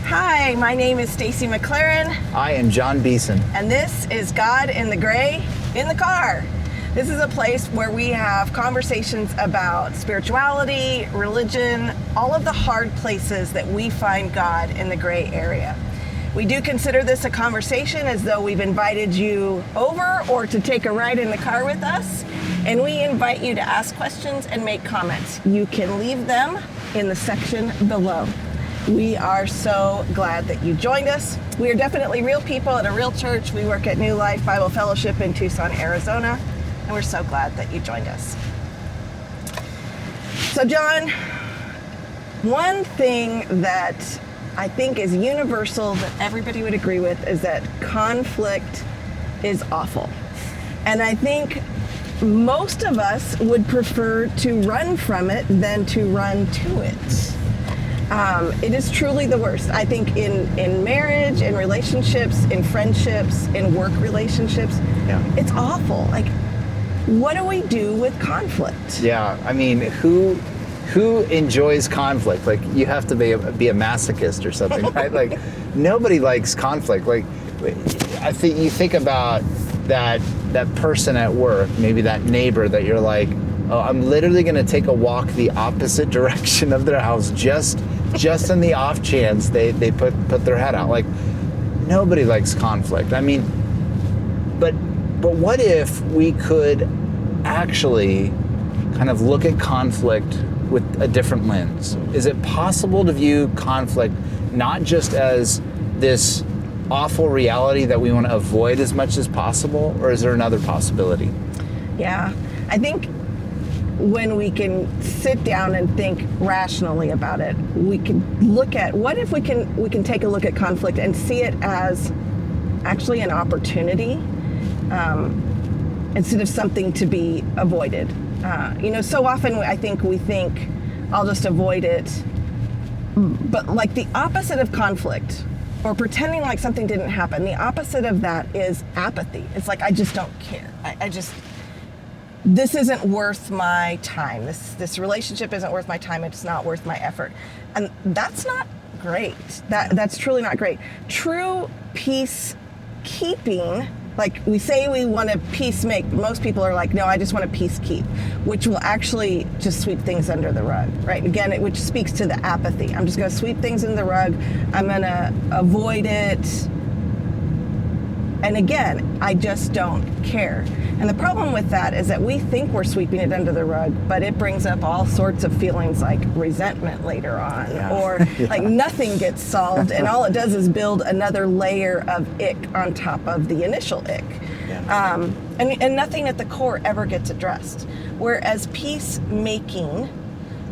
Hi, my name is Stacy McLaren. I am John Beeson. And this is God in the Gray in the Car. This is a place where we have conversations about spirituality, religion, all of the hard places that we find God in the gray area. We do consider this a conversation as though we've invited you over or to take a ride in the car with us. And we invite you to ask questions and make comments. You can leave them in the section below. We are so glad that you joined us. We are definitely real people at a real church. We work at New Life Bible Fellowship in Tucson, Arizona, and we're so glad that you joined us. So John, one thing that I think is universal that everybody would agree with is that conflict is awful. And I think most of us would prefer to run from it than to run to it. It is truly the worst. I think in marriage, in relationships, in friendships, in work relationships, It's awful. Like, what do we do with conflict? Yeah, I mean, who enjoys conflict? Like, you have to be a masochist or something, right? Like, nobody likes conflict. Like, I think you think about that person at work, maybe that neighbor that you're like, oh, I'm literally going to take a walk the opposite direction of their house just in the off chance they put their head out. Like, nobody likes conflict. I mean, but what if we could actually kind of look at conflict with a different lens? Is it possible to view conflict not just as this awful reality that we want to avoid as much as possible, or is there another possibility? Yeah, I think when we can sit down and think rationally about it, we can look at, what if we can take a look at conflict and see it as actually an opportunity instead of something to be avoided. So often I think we think, I'll just avoid it. But like the opposite of conflict, or pretending like something didn't happen, the opposite of that is apathy. It's like, I just don't care. This isn't worth my time. This relationship isn't worth my time. It's not worth my effort. And that's not great. That's truly not great. True peacekeeping, like we say we want to peacemake, most people are like, no, I just want to peacekeep, which will actually just sweep things under the rug, right? Again, which speaks to the apathy. I'm just going to sweep things under the rug. I'm going to avoid it. And again, I just don't care. And the problem with that is that we think we're sweeping it under the rug, but it brings up all sorts of feelings like resentment later on, or like nothing gets solved, and all it does is build another layer of ick on top of the initial ick. And nothing at the core ever gets addressed. Whereas peacemaking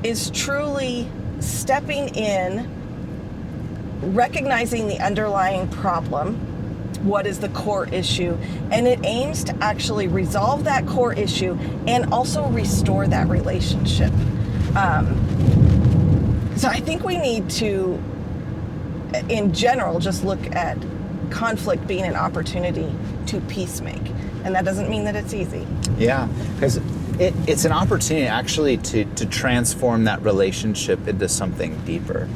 is truly stepping in, recognizing the underlying problem, what is the core issue, and it aims to actually resolve that core issue and also restore that relationship. So I think we need to, in general, just look at conflict being an opportunity to peacemake. And that doesn't mean that it's easy. Yeah, because it's an opportunity actually to transform that relationship into something deeper.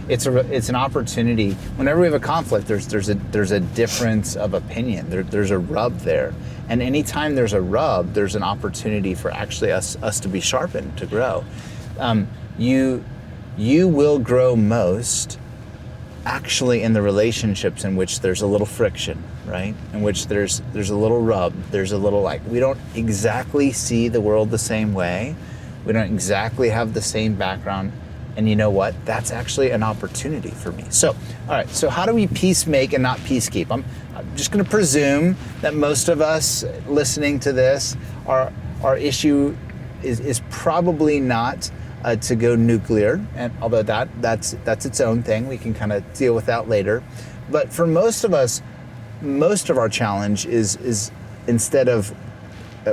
It's an opportunity. Whenever we have a conflict, there's a difference of opinion. There's a rub there, and anytime there's a rub, there's an opportunity for actually us to be sharpened, to grow. You will grow most actually in the relationships in which there's a little friction, right? In which there's a little rub. There's a little, like, we don't exactly see the world the same way. We don't exactly have the same background. And you know what? That's actually an opportunity for me. So, all right, so how do we peacemake and not peacekeep? I'm just going to presume that most of us listening to this, our issue is probably not to go nuclear, and although that's its own thing, we can kind of deal with that later. But for most of us, most of our challenge is instead of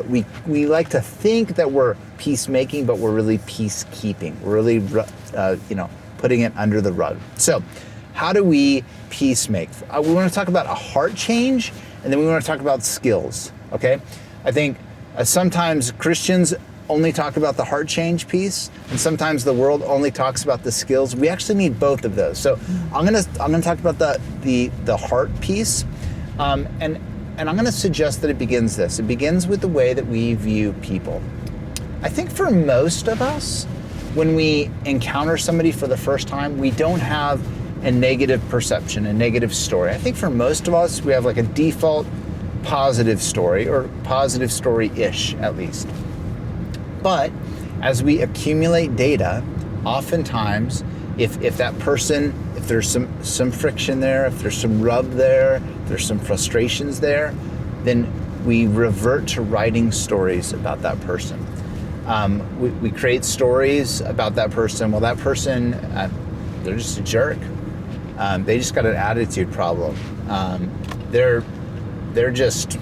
we like to think that we're peacemaking, but we're really peacekeeping. We're really, putting it under the rug. So, how do we peacemake? We want to talk about a heart change, and then we want to talk about skills. Okay, I think sometimes Christians only talk about the heart change piece, and sometimes the world only talks about the skills. We actually need both of those. So I'm gonna talk about the heart piece, and I'm gonna suggest that it begins with the way that we view people. I think for most of us, when we encounter somebody for the first time, we don't have a negative perception, a negative story. I think for most of us, we have like a default positive story, or positive story-ish at least. But as we accumulate data, oftentimes, if that person, if there's some friction there, if there's some rub there, if there's some frustrations there, then we revert to writing stories about that person. We create stories about that person. Well, that person, they're just a jerk. They just got an attitude problem. They're just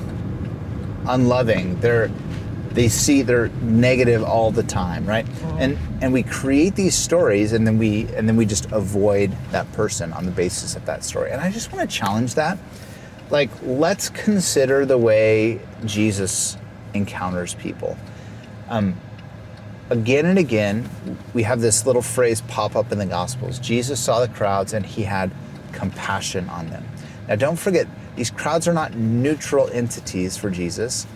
unloving. They're negative all the time, right? And we create these stories, and then we just avoid that person on the basis of that story. And I just want to challenge that. Like, let's consider the way Jesus encounters people. Again and again, we have this little phrase pop up in the Gospels. Jesus saw the crowds and he had compassion on them. Now, don't forget, these crowds are not neutral entities for Jesus.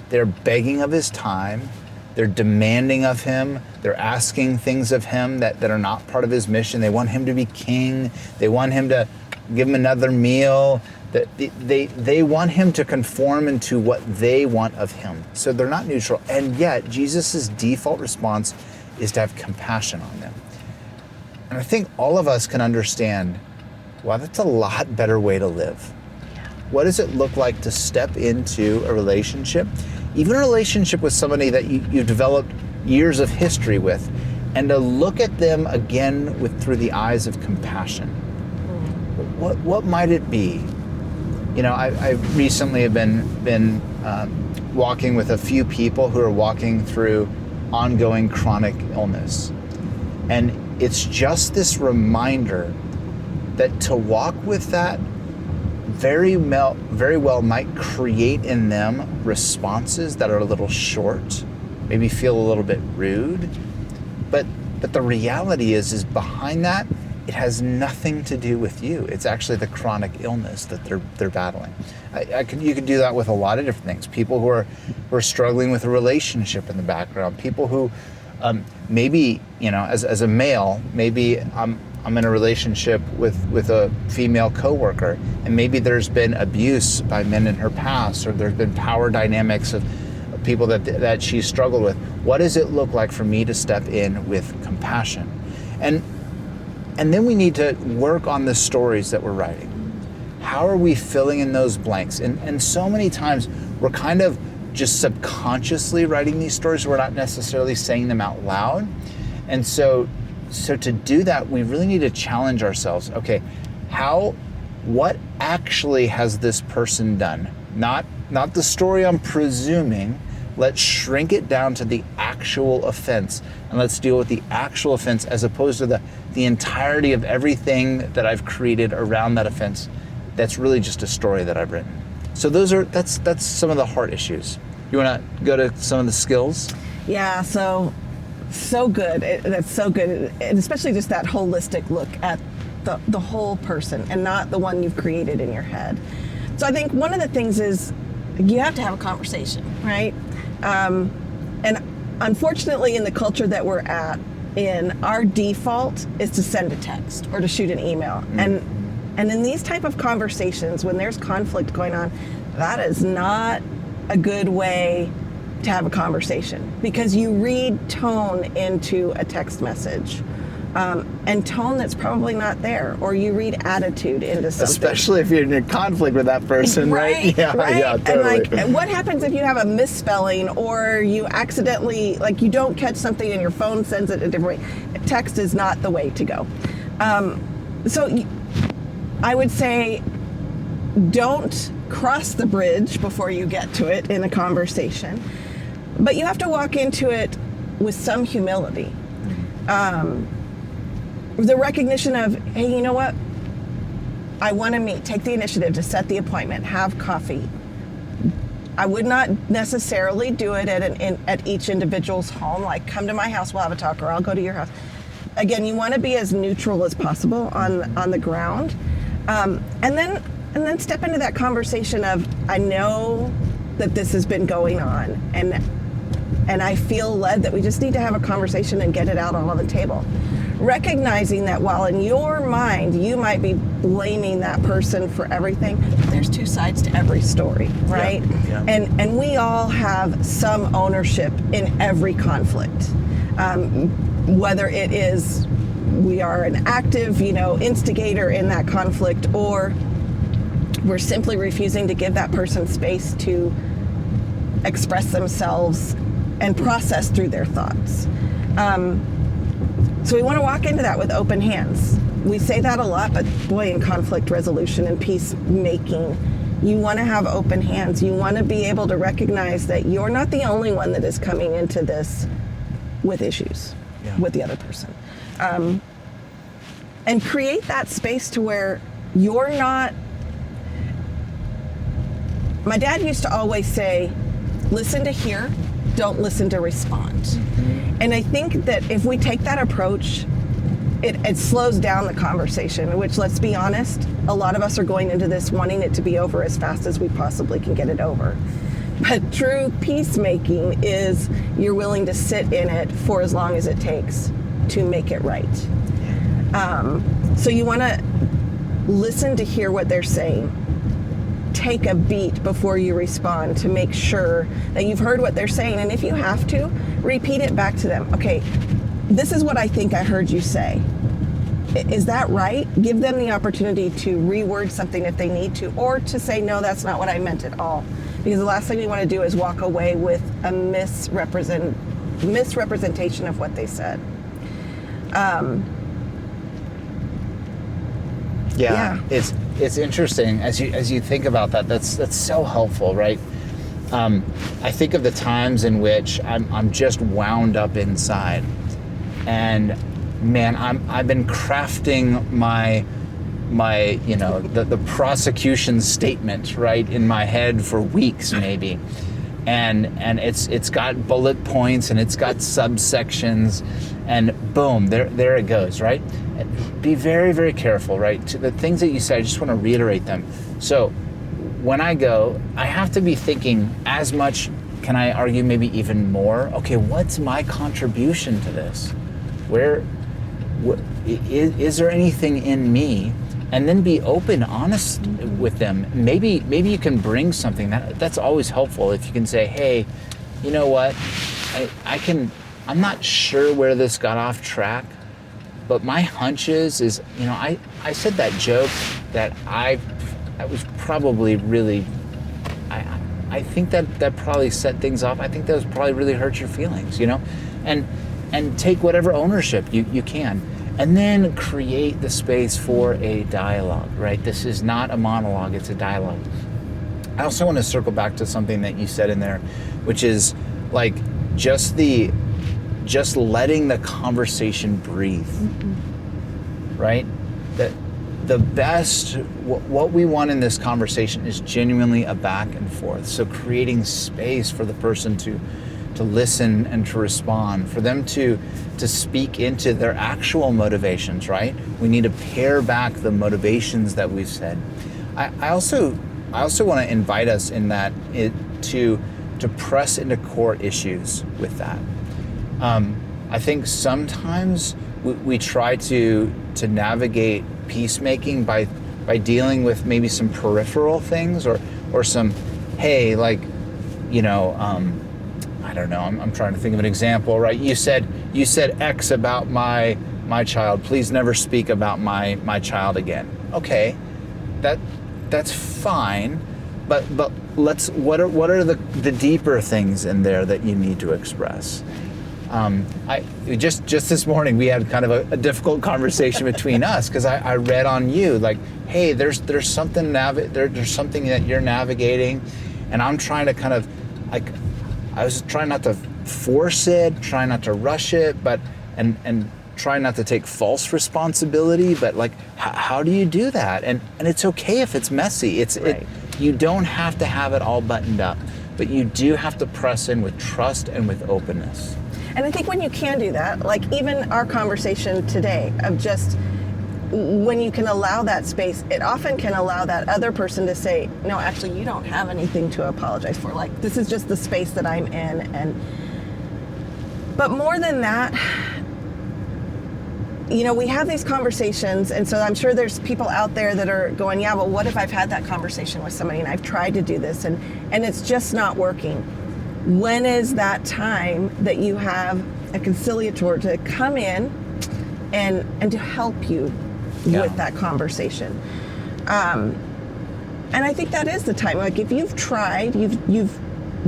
They're begging of his time. They're demanding of him. They're asking things of him that are not part of his mission. They want him to be king. They want him to give them another meal. They want him to conform into what they want of him. So they're not neutral. And yet, Jesus' default response is to have compassion on them. And I think all of us can understand, wow, that's a lot better way to live. What does it look like to step into a relationship, even a relationship with somebody that you've developed years of history with, and to look at them again through the eyes of compassion? What might it be? You know, I recently have been walking with a few people who are walking through ongoing chronic illness. And it's just this reminder that to walk with that very well might create in them responses that are a little short, maybe feel a little bit rude. But the reality is behind that, it has nothing to do with you. It's actually the chronic illness that they're battling. You could do that with a lot of different things. People who are struggling with a relationship in the background. People who maybe, you know, as a male, maybe I'm in a relationship with a female coworker, and maybe there's been abuse by men in her past, or there's been power dynamics of people that she's struggled with. What does it look like for me to step in with compassion? And then we need to work on the stories that we're writing. How are we filling in those blanks? And so many times we're kind of just subconsciously writing these stories. We're not necessarily saying them out loud. And so to do that, we really need to challenge ourselves. Okay, what actually has this person done? Not the story I'm presuming. Let's shrink it down to the actual offense, and let's deal with the actual offense as opposed to the entirety of everything that I've created around that offense. That's really just a story that I've written. So that's some of the heart issues. You want to go to some of the skills? Yeah, so good. That's so good, and especially just that holistic look at the whole person and not the one you've created in your head. So I think one of the things is you have to have a conversation, right? And unfortunately, in the culture that we're at, our default is to send a text or to shoot an email. And in these type of conversations, when there's conflict going on, that is not a good way to have a conversation, because you read tone into a text message. And tone that's probably not there, or you read attitude into something. Especially if you're in a conflict with that person, right? Yeah, totally. And what happens if you have a misspelling, or you accidentally, you don't catch something and your phone sends it a different way? Text is not the way to go. So I would say don't cross the bridge before you get to it in a conversation, but you have to walk into it with some humility. The recognition of, hey, you know what? I want to meet. Take the initiative to set the appointment, have coffee. I would not necessarily do it at each individual's home. Like, come to my house, we'll have a talk, or I'll go to your house. Again, you want to be as neutral as possible on the ground, and then step into that conversation of, I know that this has been going on, and I feel led that we just need to have a conversation and get it out on the table. Recognizing that while in your mind you might be blaming that person for everything, there's two sides to every story, right? Yeah. And we all have some ownership in every conflict. Whether it is we are an active, instigator in that conflict, or we're simply refusing to give that person space to express themselves and process through their thoughts. So we want to walk into that with open hands. We say that a lot, but boy, in conflict resolution and peacemaking, you want to have open hands. You want to be able to recognize that you're not the only one that is coming into this with issues with the other person. And create that space to where you're not... My dad used to always say, listen to hear, don't listen to respond. Mm-hmm. And I think that if we take that approach, it slows down the conversation, which, let's be honest, a lot of us are going into this wanting it to be over as fast as we possibly can get it over. But true peacemaking is you're willing to sit in it for as long as it takes to make it right. So you want to listen to hear what they're saying. Take a beat before you respond to make sure that you've heard what they're saying. And if you have to, repeat it back to them. Okay, this is what I think I heard you say. Is that right? Give them the opportunity to reword something if they need to, or to say, no, that's not what I meant at all. Because the last thing we want to do is walk away with a misrepresentation of what they said. It's interesting as you think about that. That's so helpful, right? I think of the times in which I'm just wound up inside, and man, I've been crafting my the prosecution statement, right, in my head for weeks maybe, and it's got bullet points and it's got subsections, and boom, there it goes, right? Be very, very careful, right? To the things that you said, I just want to reiterate them. So when I go, I have to be thinking as much, can I argue maybe even more? Okay, what's my contribution to this? Is there anything in me? And then be open, honest with them. Maybe you can bring something. That's always helpful. If you can say, hey, you know what? I'm not sure where this got off track, but my hunch is I said that joke that was probably really, I think that probably set things off. I think that was probably really hurt your feelings, and take whatever ownership you can. And then create the space for a dialogue, right? This is not a monologue, it's a dialogue. I also want to circle back to something that you said in there, which is like just letting the conversation breathe, right? That the best, what we want in this conversation is genuinely a back and forth. So creating space for the person to listen and to respond, for them to speak into their actual motivations, right? We need to pare back the motivations that we've said. I also want to invite us in that to press into core issues with that. I think sometimes we try to navigate peacemaking by dealing with maybe some peripheral things or some, hey, like, I don't know, I'm trying to think of an example, right? You said X about my child. Please never speak about my child again. Okay, that's fine, but what are the deeper things in there that you need to express? I just this morning we had kind of a difficult conversation between us because I read on you like, hey, there's something there's something that you're navigating, and I'm trying to kind of like, I was trying not to force it, trying not to rush it, but and trying not to take false responsibility. But like, how do you do that? And it's okay if it's messy. You don't have to have it all buttoned up. but you do have to press in with trust and with openness. And I think when you can do that, like even our conversation today of just when you can allow that space, it often can allow that other person to say, no, actually, you don't have anything to apologize for. Like, this is just the space that I'm in. But more than that, you know, we have these conversations, and so I'm sure there's people out there that are going, yeah, well, what if I've had that conversation with somebody and I've tried to do this and it's just not working? When is that time that you have a conciliator to come in and to help you with that conversation? And I think that is the time. Like, if you've tried, you've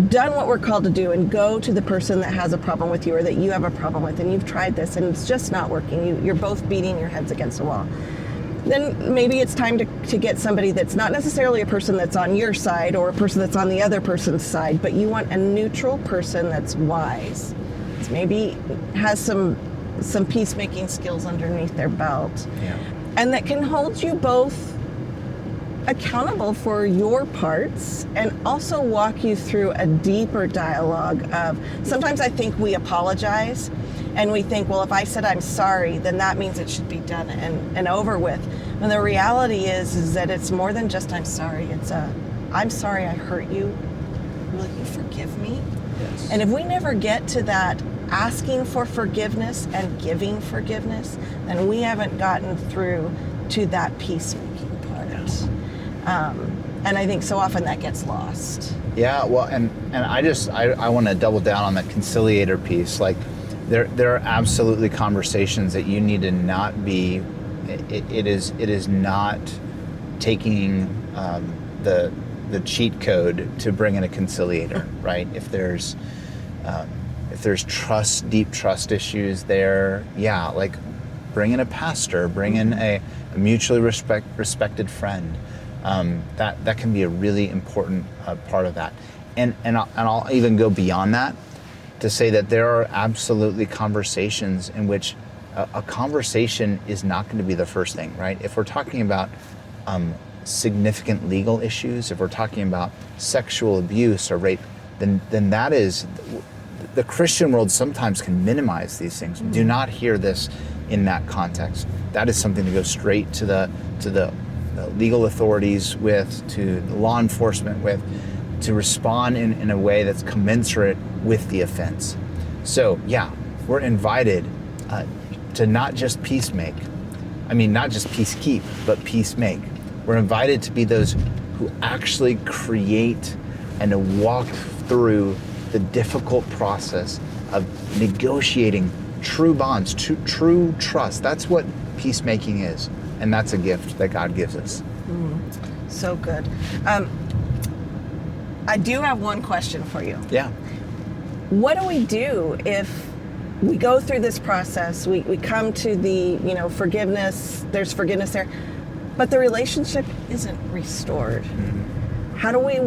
done what we're called to do and go to the person that has a problem with you or that you have a problem with, and you've tried this and it's just not working, you're both beating your heads against the wall, then maybe it's time to get somebody that's not necessarily a person that's on your side or a person that's on the other person's side, but you want a neutral person that's wise. It's maybe has some peacemaking skills underneath their belt, and that can hold you both accountable for your parts and also walk you through a deeper dialogue of, sometimes I think we apologize and we think, well, if I said I'm sorry, then that means it should be done and over with. And the reality is that it's more than just I'm sorry. It's I'm sorry I hurt you. Will you forgive me? Yes. And if we never get to that asking for forgiveness and giving forgiveness, then we haven't gotten through to that peacemaking part. Yes. And I think so often that gets lost. Yeah, well, and I want to double down on that conciliator piece. Like, there are absolutely conversations that you need to not be. It is not taking the cheat code to bring in a conciliator, right? If there's trust, deep trust issues there, yeah, like bring in a pastor, bring in a mutually respected friend. That can be a really important part of that, and I'll even go beyond that to say that there are absolutely conversations in which a conversation is not going to be the first thing, right? If we're talking about significant legal issues, if we're talking about sexual abuse or rape, then that is, the Christian world sometimes can minimize these things. Do not hear this in that context. That is something to go straight to the legal authorities with, to the law enforcement with, to respond in a way that's commensurate with the offense. So yeah, we're invited to not just peacemake. I mean, not just peacekeep, but peacemake. We're invited to be those who actually create and to walk through the difficult process of negotiating true bonds, true trust. That's what peacemaking is. And that's a gift that God gives us. So good. I do have one question for you. Yeah. What do we do if we go through this process, we come to the, forgiveness, there's forgiveness there, but the relationship isn't restored? Mm-hmm. How do we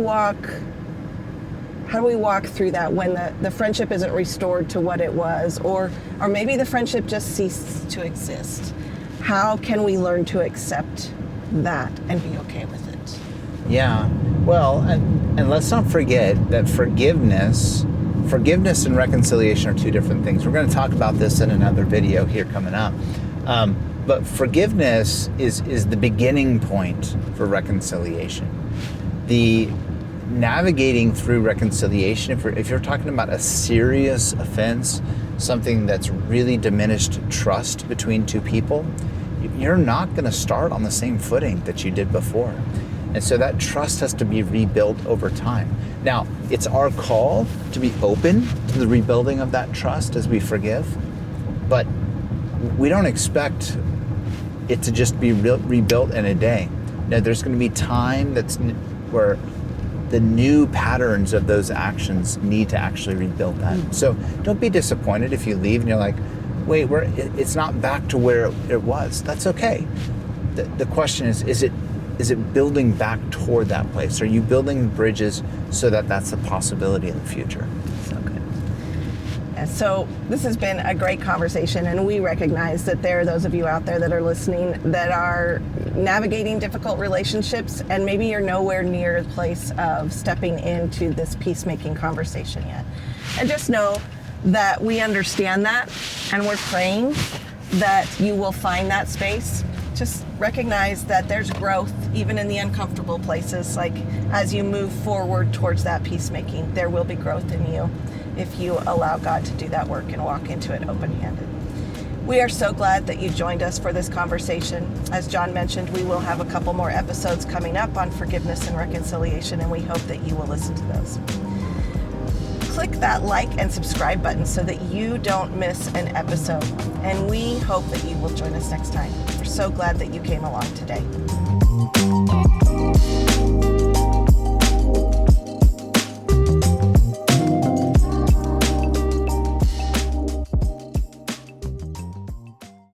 walk through that when the friendship isn't restored to what it was, or maybe the friendship just ceased to exist? How can we learn to accept that and be okay with it? Yeah, well, and let's not forget that forgiveness and reconciliation are two different things. We're going to talk about this in another video here coming up. But forgiveness is the beginning point for reconciliation. The navigating through reconciliation, if you're talking about a serious offense, something that's really diminished trust between two people, you're not going to start on the same footing that you did before. And so that trust has to be rebuilt over time. Now, it's our call to be open to the rebuilding of that trust as we forgive, but we don't expect it to just be rebuilt in a day. Now, there's going to be time where the new patterns of those actions need to actually rebuild that. Mm-hmm. So don't be disappointed if you leave and you're like, wait, it's not back to where it was. That's okay. The question is it building back toward that place? Are you building bridges so that that's a possibility in the future? So good. So this has been a great conversation, and we recognize that there are those of you out there that are listening that are navigating difficult relationships, and maybe you're nowhere near the place of stepping into this peacemaking conversation yet. And just know that we understand that, and we're praying that you will find that space. Just recognize that there's growth even in the uncomfortable places. Like, as you move forward towards that peacemaking, there will be growth in you if you allow God to do that work and walk into it open-handed. We are so glad that you joined us for this conversation. As John mentioned, we will have a couple more episodes coming up on forgiveness and reconciliation, and we hope that you will listen to those. Click that like and subscribe button so that you don't miss an episode. And we hope that you will join us next time. We're so glad that you came along today.